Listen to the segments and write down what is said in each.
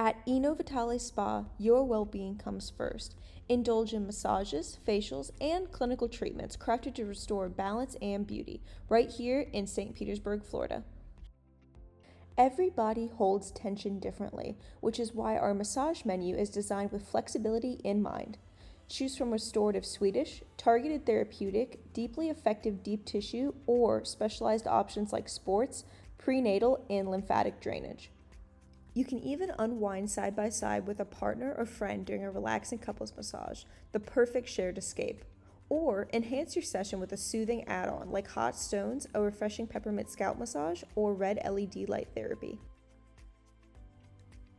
At InnoVitale Spa, your well-being comes first. Indulge in massages, facials, and clinical treatments crafted to restore balance and beauty, right here in St. Petersburg, Florida. Every body holds tension differently, which is why our massage menu is designed with flexibility in mind. Choose from restorative Swedish, targeted therapeutic, deeply effective deep tissue, or specialized options like sports, prenatal, and lymphatic drainage. You can even unwind side by side with a partner or friend during a relaxing couples massage, the perfect shared escape. Or enhance your session with a soothing add-on like hot stones, a refreshing peppermint scalp massage, or red LED light therapy.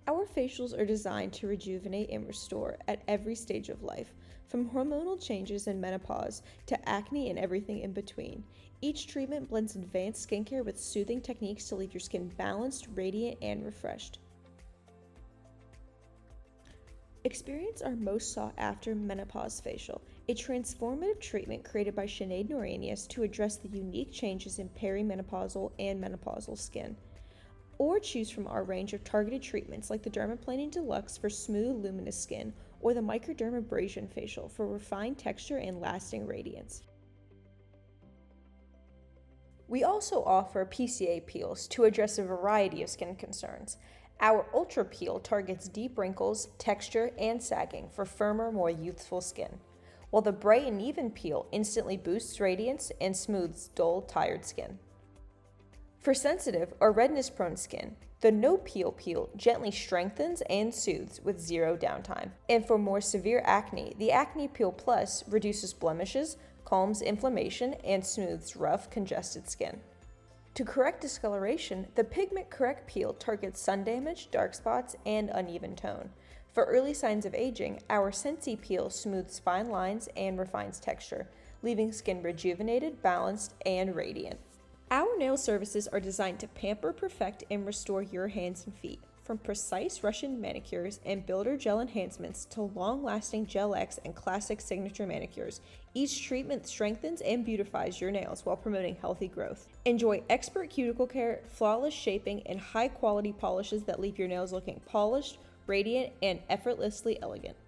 Our facials are designed to rejuvenate and restore at every stage of life, from hormonal changes in menopause to acne and everything in between. Each treatment blends advanced skincare with soothing techniques to leave your skin balanced, radiant, and refreshed. Experience our most sought-after menopause facial, a transformative treatment created by Sinead Noranius to address the unique changes in perimenopausal and menopausal skin. Or choose from our range of targeted treatments like the Dermaplaning Deluxe for smooth, luminous skin, or the Microdermabrasion Facial for refined texture and lasting radiance. We also offer PCA peels to address a variety of skin concerns. Our Ultra Peel targets deep wrinkles, texture, and sagging for firmer, more youthful skin, while the Bright and Even Peel instantly boosts radiance and smooths dull, tired skin. For sensitive or redness-prone skin, the No Peel Peel gently strengthens and soothes with zero downtime. And for more severe acne, the Acne Peel Plus reduces blemishes, calms inflammation, and smooths rough, congested skin. To correct discoloration, the Pigment Correct Peel targets sun damage, dark spots, and uneven tone. For early signs of aging, our Sensi Peel smooths fine lines and refines texture, leaving skin rejuvenated, balanced, and radiant. Our nail services are designed to pamper, perfect, and restore your hands and feet. From precise Russian manicures and builder gel enhancements to long-lasting Gel X and classic signature manicures, each treatment strengthens and beautifies your nails while promoting healthy growth. Enjoy expert cuticle care, flawless shaping, and high-quality polishes that leave your nails looking polished, radiant, and effortlessly elegant.